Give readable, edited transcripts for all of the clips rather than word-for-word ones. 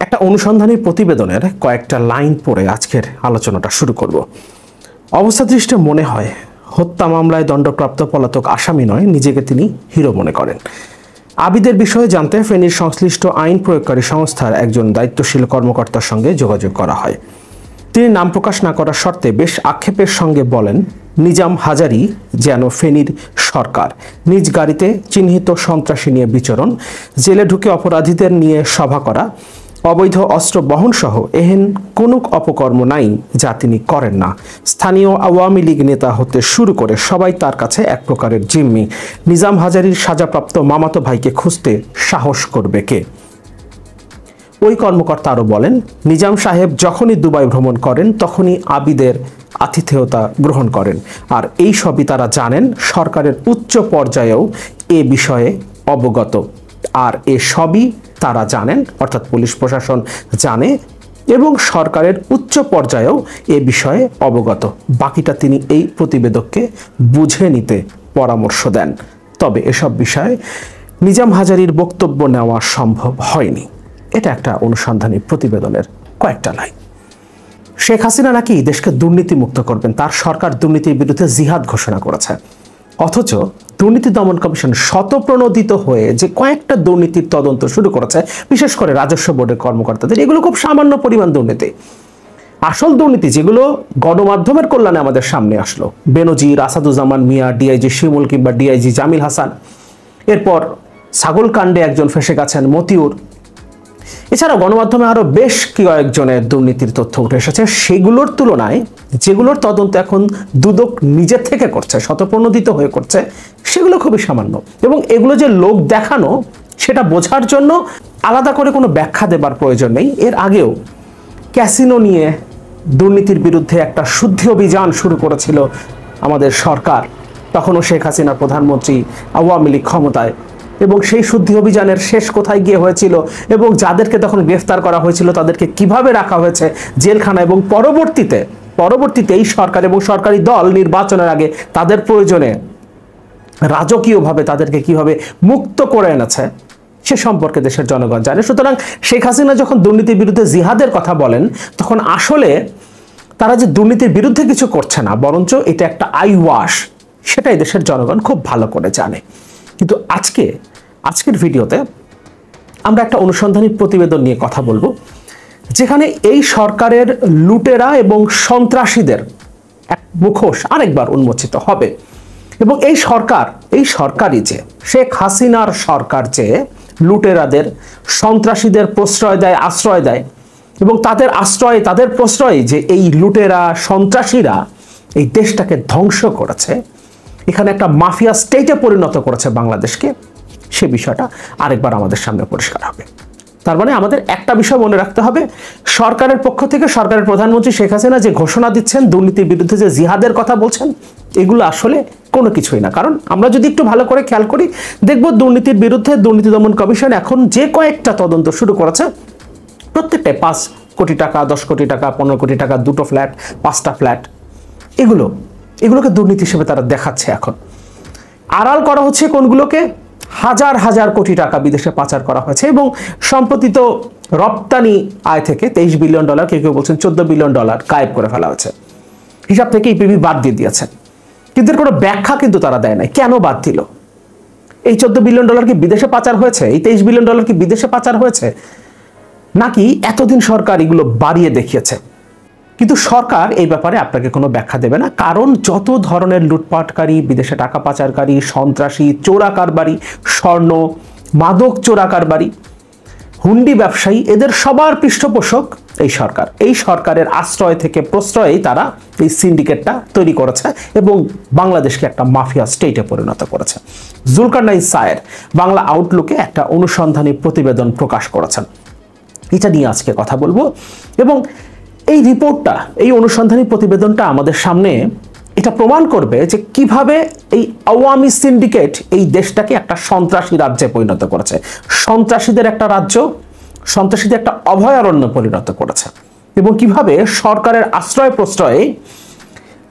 একটা অনুসন্ধানী প্রতিবেদনের কয়েকটা লাইন পড়ে আজকের আলোচনাটা শুরু করব। অবস্থা দৃষ্টে মনে হয় হত্যা মামলায় দণ্ডপ্রাপ্ত পলাতক আসামি নয়, নিজেকে তিনি হিরো মনে করেন। আবিদের বিষয়ে জানতে ফেনীর সংশ্লিষ্ট আইন প্রয়োগকারী সংস্থার একজন দায়িত্বশীল কর্মকর্তার সঙ্গে যোগাযোগ করা হয়। তিনি নাম প্রকাশ না করার শর্তে বেশ আক্ষেপের সঙ্গে বলেন, নিজাম হাজারী যেন ফেনীর সরকার, নিজ গাড়িতে চিহ্নিত সন্ত্রাসী নিয়ে বিচরণ, জেলে ঢুকে অপরাধীদের নিয়ে সভা করা, অবৈধ অস্ত্র বহন সহ এহেন কোনো অপকর্ম নাই যা তিনি করেন না। স্থানীয় আওয়ামী লীগ নেতা হতে শুরু করে সবাই তার কাছে এক প্রকারের জিম্মি। নিজাম হাজারীর সাজাপ্রাপ্ত মামাতো ভাইকে খুঁজতে সাহস করবে কে? ওই কর্মকর্তা আরও বলেন, নিজাম সাহেব যখনই দুবাই ভ্রমণ করেন তখনই আবিদের আতিথেয়তা গ্রহণ করেন, আর এই সবই তারা জানেন। সরকারের উচ্চ পর্যায়েও এ বিষয়ে অবগত, আর এ সবই তারা জানেন, অর্থাৎ পুলিশ প্রশাসন জানে এবং সরকারের উচ্চ পর্যায়েও এ বিষয়ে অবগত। বাকিটা তিনি এই প্রতিবেদককে বুঝে নিতে পরামর্শ দেন। তবে এসব বিষয়ে নিজাম হাজারীর বক্তব্য নেওয়া সম্ভব হয়নি। এটা একটা অনুসন্ধানী প্রতিবেদনের কয়েকটা লাইন। শেখ হাসিনা নাকি দেশকে দুর্নীতি মুক্ত করবেন, তার সরকার দুর্নীতির বিরুদ্ধে জিহাদ ঘোষণা করেছে। অথচ দুর্নীতি দমন কমিশন শতপ্রণোদিত হয়ে যে কয়েকটা দুর্নীতির তদন্ত শুরু করেছে, বিশেষ করে রাজস্ব বোর্ডের কর্মকর্তাদের, এগুলো খুব সামান্য পরিমাণ দুর্নীতি। আসল দুর্নীতি যেগুলো গণমাধ্যমের কল্যাণে আমাদের সামনে আসলো, বেনজির, আসাদুজ্জামান মিয়া, ডিআইজি শিমুল কিংবা ডিআইজি জামিল হাসান, এরপর ছাগলকাণ্ডে একজন ফেসে গেছেন মতিউর, এছাড়াও গণমাধ্যমে আরো বেশ কয়েকজনের দুর্নীতির তথ্য উঠে এসেছে। সেগুলোর তুলনায় যেগুলোর তদন্ত এখন দুদক নিজের থেকে করছে, শতপ্রণোদিত হয়ে করছে, সেগুলো খুবই সামান্য। এবং এগুলো যে লোক দেখানো, সেটা বোঝার জন্য আলাদা করে কোনো ব্যাখ্যা দেবার প্রয়োজন নেই। এর আগেও ক্যাসিনো নিয়ে দুর্নীতির বিরুদ্ধে একটা শুদ্ধি অভিযান শুরু করেছিল আমাদের সরকার, তখনও শেখ হাসিনা প্রধানমন্ত্রী, আওয়ামী লীগ ক্ষমতায়, এবং সেই শুদ্ধি অভিযানের শেষ কোথায় গিয়ে হয়েছিল এবং যাদেরকে তখন গ্রেফতার করা হয়েছিল তাদেরকে কিভাবে রাখা হয়েছে জেলখানা, এবং পরবর্তীতে এই সরকার এবং সরকারি দল নির্বাচনের আগে তাদের প্রয়োজনে রাজকীয়ভাবে তাদেরকে কিভাবে মুক্ত করে এনেছে সে সম্পর্কে দেশের জনগণ জানে। সুতরাং শেখ হাসিনা যখন দুর্নীতির বিরুদ্ধে জিহাদের কথা বলেন, তখন আসলে তারা যে দুর্নীতির বিরুদ্ধে কিছু করছে না, বরঞ্চ এটা একটা আই ওয়াশ, সেটাই দেশের জনগণ খুব ভালো করে জানে। কিন্তু আজকের ভিডিওতে আমরা একটা অনুসন্ধানী প্রতিবেদন নিয়ে কথা বলবো, যেখানে এই সরকারের লুটেরা এবং সন্ত্রাসীদের এক মুখোশ আরেকবার উন্মোচিত হবে। এবং এই সরকারই যে শেখ হাসিনার সরকার যে লুটেরাদের, সন্ত্রাসীদের প্রশ্রয় দেয়, আশ্রয় দেয়, এবং তাদের প্রশ্রয়ে যে এই লুটেরা সন্ত্রাসীরা এই দেশটাকে ধ্বংস করেছে, এখানে একটা মাফিয়া স্টেটে পরিণত করেছে বাংলাদেশকে, সে বিষয়টা আরেকবার আমাদের সামনে পরিষ্কার হবে। তার মানে আমাদের একটা বিষয় মনে রাখতে হবে, সরকারের পক্ষ থেকে সরকারের প্রধানমন্ত্রী শেখ হাসিনা যে ঘোষণা দিচ্ছেন, দুর্নীতির বিরুদ্ধে যে জিহাদের কথা বলছেন, এগুলো আসলে কোনো কিছুই না। কারণ আমরা যদি একটু ভালো করে খেয়াল করি, দেখব দুর্নীতির বিরুদ্ধে দুর্নীতি দমন কমিশন এখন যে কয়েকটা তদন্ত শুরু করেছে, প্রত্যেকটাই 5 কোটি টাকা, 10 কোটি টাকা, 15 কোটি টাকা, 2টো ফ্ল্যাট, 5টা ফ্ল্যাট, এগুলোকে দুর্নীতি হিসেবে তারা দেখাচ্ছে। এখন আড়াল করা হচ্ছে কোনগুলোকে? হাজার হাজার কোটি টাকা বিদেশে পাচার করা হয়েছে, এবং সম্প্রতি তো রপ্তানি আয় থেকে $23 বিলিয়ন, কেউ বলছেন $14 বিলিয়ন গায়েব করে ফেলা হয়েছে। হিসাব থেকে ইপিবি বাদ দিয়ে দিয়েছেন, কিন্তু এর কোনো ব্যাখ্যা কিন্তু তারা দেয় নাই, কেন বাদ দিল? এই $14 বিলিয়ন কি বিদেশে পাচার হয়েছে? এই $23 বিলিয়ন কি বিদেশে পাচার হয়েছে, নাকি এতদিন সরকার এগুলো বাড়িয়ে দেখিয়েছে? কিন্তু সরকার এই ব্যাপারে আপনাকে কোনো ব্যাখ্যা দেবে না, কারণ যত ধরনের লুটপাটকারী, বিদেশে টাকা পাচারকারী, সন্ত্রাসী, চোরা কারবারি, স্বর্ণ মাদক চোরা কারবারি, হুন্ডি ব্যবসায়ী, এদের সবার পৃষ্ঠপোষক এই সরকার। এই সরকারের আশ্রয় থেকে প্রশ্রয়েই তারা এই সিন্ডিকেটটা তৈরি করেছে এবং বাংলাদেশকে একটা মাফিয়া স্টেটে পরিণত করেছে। জুলকারনাইন সায়ের বাংলা আউটলুকে একটা অনুসন্ধানী প্রতিবেদন প্রকাশ করেছেন, এটা নিয়ে আজকে কথা বলবো। এবং এই রিপোর্টটা, এই অনুসন্ধানী প্রতিবেদনটা আমাদের সামনে এটা প্রমাণ করবে যে কিভাবে এই আওয়ামী সিন্ডিকেট এই দেশটাকে একটা সন্ত্রাসী রাজ্যে পরিণত করেছে, সন্ত্রাসীদের একটা রাজ্য, সন্ত্রাসীদের একটা অভয়ারণ্য পরিণত করেছে, এবং কিভাবে সরকারের আশ্রয় প্রশ্রয়ে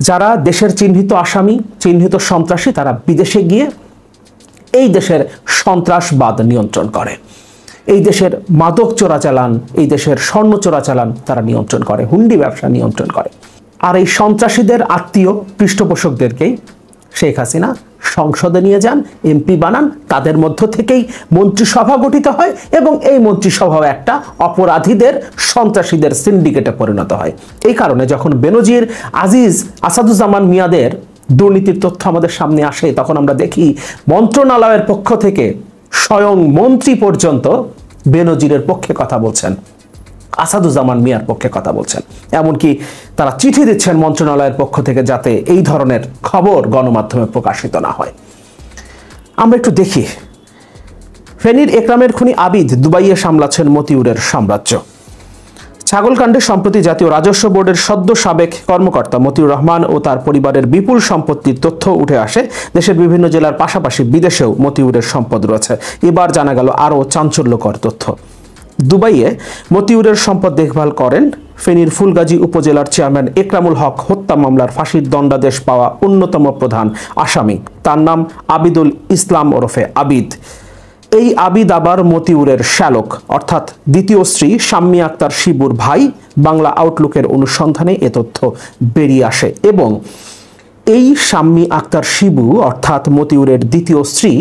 যারা দেশের চিহ্নিত আসামি, চিহ্নিত সন্ত্রাসী, তারা বিদেশে গিয়ে এই দেশের সন্ত্রাসবাদ নিয়ন্ত্রণ করে। এই দেশের মাদক চোরাচালান, এই দেশের স্বর্ণ চোরাচালান তারা নিয়ন্ত্রণ করে, হুন্ডি ব্যবসা নিয়ন্ত্রণ করে। আর এই সন্ত্রাসীদের আত্মীয় পৃষ্ঠপোষকদেরকেই শেখ হাসিনা সংসদে নিয়ে যান, এমপি বানান, তাদের মধ্য থেকেই মন্ত্রিসভা গঠিত হয় এবং এই মন্ত্রিসভা একটা অপরাধীদের, সন্ত্রাসীদের সিন্ডিকেটে পরিণত হয়। এই কারণে যখন বেনজির, আজিজ, আসাদুজ্জামান মিয়াদের দুর্নীতির তথ্য আমাদের সামনে আসে, তখন আমরা দেখি মন্ত্রণালয়ের পক্ষ থেকে স্বয়ং মন্ত্রী পর্যন্ত বেনজিরের পক্ষে কথা বলছেন, আসাদুজ্জামান মিয়ার পক্ষে কথা বলছেন। এমনকি তারা চিঠি দিচ্ছেন মন্ত্রণালয়ের পক্ষ থেকে যাতে এই ধরনের খবর গণমাধ্যমে প্রকাশিত না হয়। আমরা একটু দেখি, ফেনীর একরামের খুনি আবিদ দুবাইয়ে সামলাচ্ছেন মতিউরের সাম্রাজ্য। ছাগলকাণ্ডে সম্প্রতি জাতীয় রাজস্ব বোর্ডের সদ্য সাবেক কর্মকর্তা মতিউর রহমান ও তার পরিবারের বিপুল সম্পত্তির তথ্য উঠে আসে। দেশের বিভিন্ন জেলার পাশাপাশি বিদেশেও মতিউরের সম্পদ রয়েছে। এবার জানা গেল আরও চাঞ্চল্যকর তথ্য। দুবাইয়ে মতিউরের সম্পদ দেখভাল করেন ফেনীর ফুলগাজী উপজেলার চেয়ারম্যান একরামুল হক হত্যা মামলার ফাঁসির দণ্ডাদেশ পাওয়া অন্যতম প্রধান আসামি। তার নাম আবিদুল ইসলাম ওরফে আবিদ। এই আবিদ আবার মতিউরের শ্যালক অর্থাৎ দ্বিতীয় স্ত্রী শাম্মী আক্তার শিবুর ভাই। বাংলা আউটলুকের অনুসন্ধানে এ তথ্য বেরিয়ে আসে এবং এই শাম্মী আক্তার শিবু অর্থাৎ মতিউরের দ্বিতীয় স্ত্রী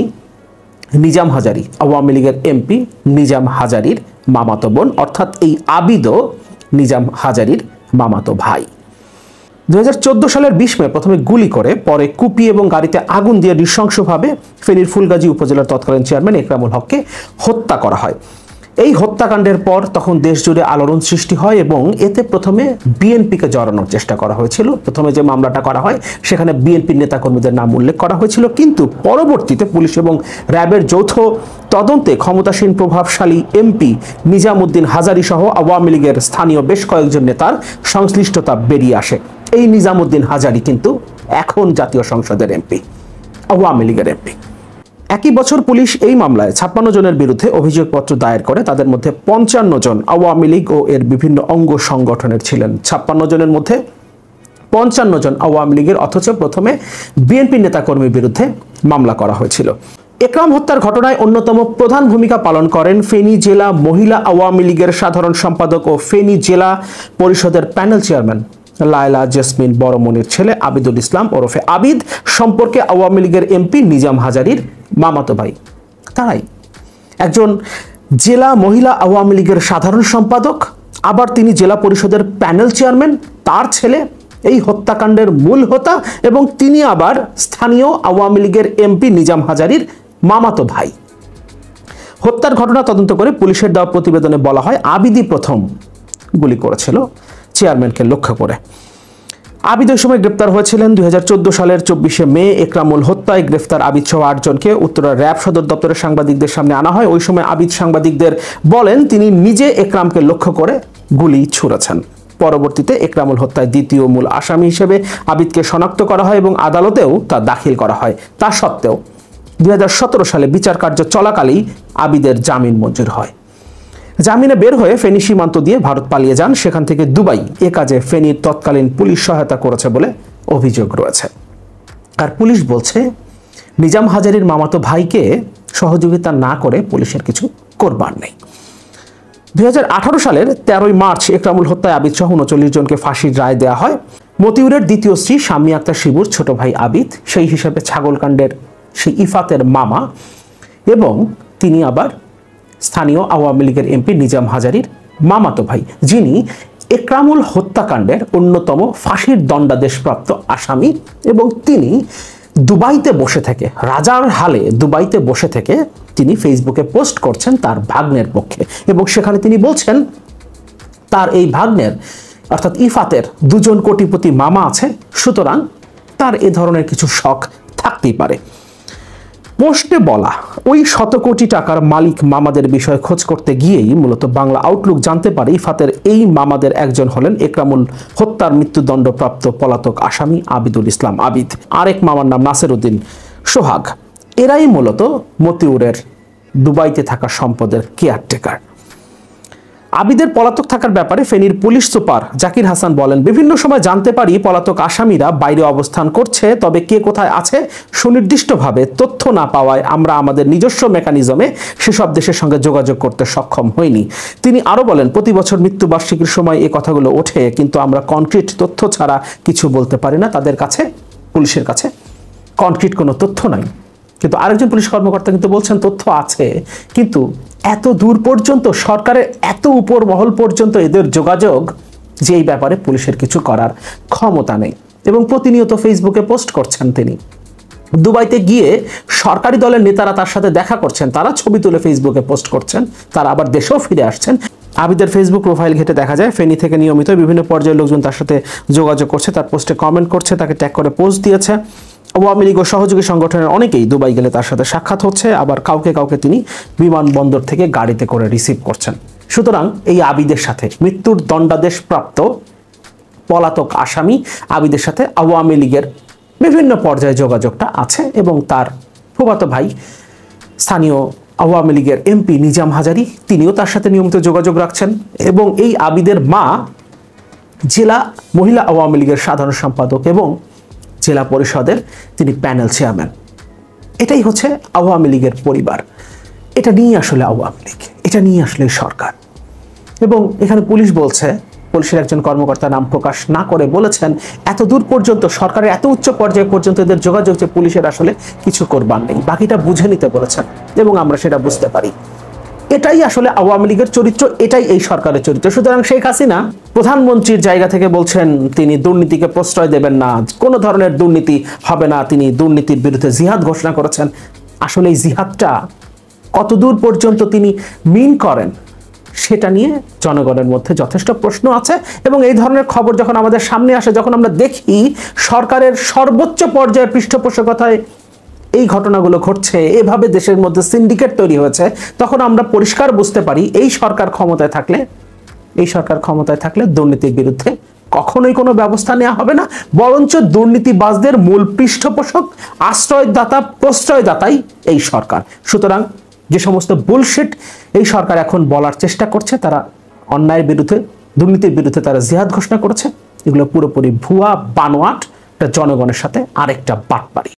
নিজাম হাজারী, আওয়ামী লীগের এমপি নিজাম হাজারীর মামাতো বোন, অর্থাৎ এই আবিদও নিজাম হাজারীর মামাতো ভাই। 2014 সালের 20 মে প্রথমে গুলি করে, পরে কুপি এবং গাড়িতে আগুন দিয়ে নৃশংসভাবে ফেনীর ফুলগাজী উপজেলার তৎকালীন চেয়ারম্যান একরামুল হককে হত্যা করা হয়। এই হত্যাকাণ্ডের পর তখন দেশ জুড়ে আলোড়ন সৃষ্টি হয় এবং এতে প্রথমে বিএনপিকে জড়ানোর চেষ্টা করা হয়েছিল। প্রথমে যে মামলাটা করা হয় সেখানে বিএনপির নেতাকর্মীদের নাম উল্লেখ করা হয়েছিল, কিন্তু পরবর্তীতে পুলিশ এবং র্যাবের যৌথ তদন্তে ক্ষমতাসীন প্রভাবশালী এমপি নিজামউদ্দিন হাজারী সহ আওয়ামী লীগের স্থানীয় বেশ কয়েকজন নেতার সংশ্লিষ্টতা বেরিয়ে আসে। এই নিজামউদ্দিন হাজারী কিন্তু এখন জাতীয় সংসদের এমপি, আওয়ামী লীগের এমপি। একই বছর পুলিশ এই মামলায় 56 জনের বিরুদ্ধে অভিযোগপত্র দায়ের করে। তাদের মধ্যে 55 জন আওয়ামী লীগ ও এর বিভিন্ন অঙ্গ সংগঠনের ছিলেন। 56 জনের মধ্যে 55 জন আওয়ামী লীগের, অথচ প্রথমে বিএনপি নেতাকর্মীর বিরুদ্ধে মামলা করা হয়েছিল। একরাম হত্যার ঘটনায় অন্যতম প্রধান ভূমিকা পালন করেন ফেনী জেলা মহিলা আওয়ামী লীগের সাধারণ সম্পাদক ও ফেনী জেলা পরিষদের প্যানেল চেয়ারম্যান লায়লা জেসমিন বড়মনির ছেলে আবিদুল ইসলাম ওরফে আবিদ, সম্পর্কে আওয়ামী লীগের এমপি নিজাম হাজারীর মামাতো ভাই। তারাই একজন জেলা মহিলা আওয়ামী লীগের সাধারণ সম্পাদক, আবার তিনি জেলা পরিষদের প্যানেল চেয়ারম্যান, তার ছেলে এই হত্যাকাণ্ডের মূল হোতা এবং তিনি আবার স্থানীয় আওয়ামী লীগের এমপি নিজাম হাজারীর মামাতো ভাই। হত্যার ঘটনা তদন্ত করে পুলিশের দেওয়া প্রতিবেদনে বলা হয় আবিদই প্রথম গুলি করেছিল চেয়ারম্যানকে লক্ষ্য করে। আবিদ ওই সময় গ্রেপ্তার হয়েছিলেন। 2014 সালের 24 মে একরামুল হত্যায় গ্রেফতার আবিদ সহ 8 জনকে উত্তরা র্যাব সদর দপ্তরের সাংবাদিকদের সামনে আনা হয়। ওই সময় আবিদ সাংবাদিকদের বলেন তিনি নিজে একরামকে লক্ষ্য করে গুলি ছুড়েছেন। পরবর্তীতে একরামুল হত্যায় দ্বিতীয় মূল আসামি হিসেবে আবিদকে শনাক্ত করা হয় এবং আদালতেও তা দাখিল করা হয়। তা সত্ত্বেও 2017 সালে বিচার কার্য চলাকালেই আবিদের জামিন মঞ্জুর হয়। জামিনে বের হয়ে ফেনী সীমান্ত দিয়ে ভারত পালিয়ে যান। সেখান থেকে দুবাই। এ কাজে ফেনীর তৎকালীন পুলিশ সহায়তা করেছে বলে অভিযোগ রয়েছে। আর পুলিশ বলছে নিজাম হাজারীর মামাতো ভাইকে সহযোগিতা না করে পুলিশের কিছু করবার নেই। 2018 সালের 13 মার্চ একরামুল হত্যায় আবিদ সহ 39 জনকে ফাঁসির রায় দেওয়া হয়। মতিউরের দ্বিতীয় স্ত্রী শাম্মী আক্তার শিবুর ছোট ভাই আবিদ সেই হিসাবে ছাগলকাণ্ডের সেই ইফাতের মামা এবং তিনি আবার স্থানীয় আওয়ামী লীগের এমপি নিজাম হাজারীর মামাতো ভাই, যিনি একরামুল হত্যাকাণ্ডের অন্যতম ফাঁসির দণ্ডাদেশপ্রাপ্ত আসামি এবং তিনি দুবাইতে বসে থেকে, রাজার হালে দুবাইতে বসে থেকে তিনি ফেসবুকে পোস্ট করছেন তার ভাগ্নের পক্ষে এবং সেখানে তিনি বলছেন তার এই ভাগ্নের অর্থাৎ ইফাতের 2 জন কোটিপতি মামা আছে, সুতরাং তার এ ধরনের কিছু শখ থাকতেই পারে। পোস্টে বলা ওই শত কোটি টাকার মালিক মামাদের বিষয়ে খোঁজ করতে গিয়েই মূলত বাংলা আউটলুক জানতে পারে ইফাতের এই মামাদের একজন হলেন একরামুল হত্যার মৃত্যুদণ্ডপ্রাপ্ত পলাতক আসামি আবিদুল ইসলাম আবিদ। আরেক মামার নাম নাসির উদ্দিন সোহাগ। এরাই মূলত মতিউরের দুবাইতে থাকা সম্পদের কেয়ারটেকার। আবিদের পলাতক থাকার ব্যাপারে ফেনীর পুলিশ সুপার জাকির হাসান বলেন, বিভিন্ন সময় জানতে পারি পলাতক আসামিরা বাইরে অবস্থান করছে, তবে কে কোথায় আছে সুনির্দিষ্টভাবে তথ্য না পাওয়ায় আমরা আমাদের নিজস্ব মেকানিজমে সেসব দেশের সঙ্গে যোগাযোগ করতে সক্ষম হইনি। তিনি আরো বলেন, প্রতি বছর মৃত্যুবার্ষিকীর সময় এই কথাগুলো ওঠে, কিন্তু আমরা কনক্রিট তথ্য ছাড়া কিছু বলতে পারি না। তাদের কাছে, পুলিশের কাছে কনক্রিট কোনো তথ্য নাই। কিন্তু আরেকজন পুলিশ কর্মকর্তা কিন্তু বলছেন তথ্য আছে, কিন্তু এত দূর পর্যন্ত সরকারের এত উপর মহল পর্যন্ত এদের যোগাযোগ যে এই ব্যাপারে পুলিশের কিছু করার ক্ষমতা নেই। এবং প্রতিনিয়ত ফেসবুকে পোস্ট করছেন তিনি। দুবাইতে গিয়ে সরকারি দলের নেতারা তার সাথে দেখা করছেন, তারা ছবি তুলে ফেসবুকে পোস্ট করছেন, তারা আবার দেশেও ফিরে আসছেন। আবিদের ফেসবুক প্রোফাইল ঘেটে দেখা যায় ফেনী থেকে নিয়মিত বিভিন্ন পর্যায়ের লোকজন তার সাথে যোগাযোগ করছে, তার পোস্টে কমেন্ট করছে, তাকে ট্যাগ করে পোস্ট দিয়েছে। আওয়ামী লীগ ও সহযোগী সংগঠনের অনেকেই দুবাই গেলে তার সাথে সাক্ষাৎ হচ্ছে, আবার কাউকে কাউকে তিনি বিমানবন্দর থেকে গাড়িতে করে রিসিভ করছেন। সুতরাং এই আবিদের সাথে, মৃত্যুর দণ্ডাদেশ প্রাপ্ত পলাতক আসামি আবিদের সাথে আওয়ামী লীগের বিভিন্ন পর্যায়ে যোগাযোগটা আছে এবং তার ফুফাতো ভাই স্থানীয় আওয়ামী লীগের এমপি নিজাম হাজারী, তিনিও তার সাথে নিয়মিত যোগাযোগ রাখছেন। এবং এই আবিদের মা জেলা মহিলা আওয়ামী লীগের সাধারণ সম্পাদক এবং জেলা পরিষদের তিনি প্যানেল চেয়ারম্যান। এটাই হচ্ছে আওয়ামী লীগের পরিবার। এটা নিয়ে আসলে আওয়ামী লীগ, এটা নিয়ে আসলে সরকার। এবং এখানে পুলিশ বলছে, পুলিশের একজন কর্মকর্তা নাম প্রকাশ না করে বলেছেন, এত দূর পর্যন্ত সরকারের এত উচ্চ পর্যায়ে পর্যন্ত এদের যোগাযোগ যে পুলিশের আসলে কিছু করবার নেই, বাকিটা বুঝে নিতে বলেছেন এবং আমরা সেটা বুঝতে পারি। এটাই আসলে আওয়ামী লীগের চরিত্র, এটাই এই সরকারের চরিত্র। সুতরাং শেখ হাসিনা প্রধানমন্ত্রীর জায়গা থেকে বলছেন তিনি দুর্নীতিকে প্রশ্রয় দেবেন না, কোনো ধরনের দুর্নীতি হবে না, তিনি দুর্নীতির বিরুদ্ধে জিহাদ ঘোষণা করেছেন। আসলে এই জিহাদটা কতদূর পর্যন্ত তিনি মিন করেন সেটা নিয়ে জনগণের মধ্যে যথেষ্ট প্রশ্ন আছে। এবং এই ধরনের খবর যখন আমাদের সামনে আসে, যখন আমরা দেখি সরকারের সর্বোচ্চ পর্যায়ের পৃষ্ঠপোষকতায় এই ঘটনাগুলো ঘটছে, এভাবে দেশের মধ্যে সিন্ডিকেট তৈরি হয়েছে, তখন আমরা পরিষ্কার বুঝতে পারি এই সরকার ক্ষমতায় থাকলে দুর্নীতির বিরুদ্ধে কখনোই কোনো ব্যবস্থা নেওয়া হবে না, বরঞ্চ দুর্নীতিবাজদের মূল পৃষ্ঠপোষক, আশ্রয়দাতা, প্রশ্রয়দাতাই এই সরকার। সুতরাং যে সমস্ত বুলশিট এই সরকার এখন বলার চেষ্টা করছে, তারা অন্যায়ের বিরুদ্ধে, দুর্নীতির বিরুদ্ধে তারা জিহাদ ঘোষণা করেছে, এগুলো পুরোপুরি ভুয়া, বানোয়াট, জনগণের সাথে আরেকটা বাটপারি।